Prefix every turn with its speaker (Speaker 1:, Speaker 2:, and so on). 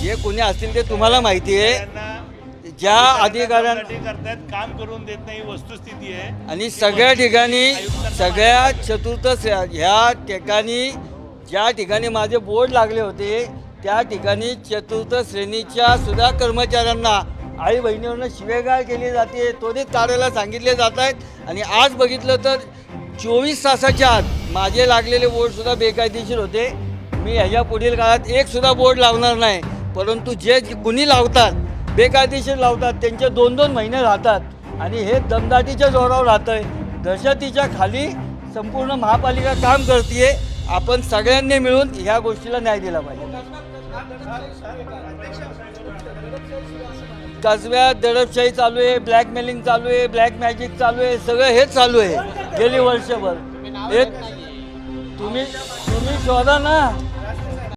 Speaker 1: जे कोणी असतील ते तुम्हाला माहिती आहे, ज्या अधिकाऱ्यांना
Speaker 2: करतात काम करून देत नाही वस्तुस्थिती आहे।
Speaker 1: आणि सगळ्या ठिकाणी सगळ्या चतुर्थ ह्या ठिकाणी ज्या ठिकाणी माझे बोर्ड लागले होते त्या ठिकाणी चतुर्थ श्रेणीच्या सुद्धा कर्मचाऱ्यांना आई बहिणीवरनं शिवेगाळ केली जाते, त्वरित काढायला सांगितले जात आहेत। आणि आज बघितलं तर 24 तासाच्या आत माझे लागलेले बोर्डसुद्धा बेकायदेशीर होते। मी ह्याच्या पुढील काळात एक सुद्धा बोर्ड लावणार नाही, परंतु जे कुणी लावतात बेकायदेशीर लावतात त्यांचे 2-2 महिने राहतात आणि हे दमदाटीच्या जोरावर राहतं आहे। दहशतीच्या खाली संपूर्ण महापालिका काम करते। आपण सगळ्यांनी मिळून ह्या गोष्टीला न्याय दिला पाहिजे। कसब्यात दडपशाही चालू आहे, ब्लॅकमेलिंग चालू आहे, ब्लॅक मॅजिक चालू आहे, सगळं हेच चालू आहे गेली वर्षभर। हे तुम्ही शोधा ना।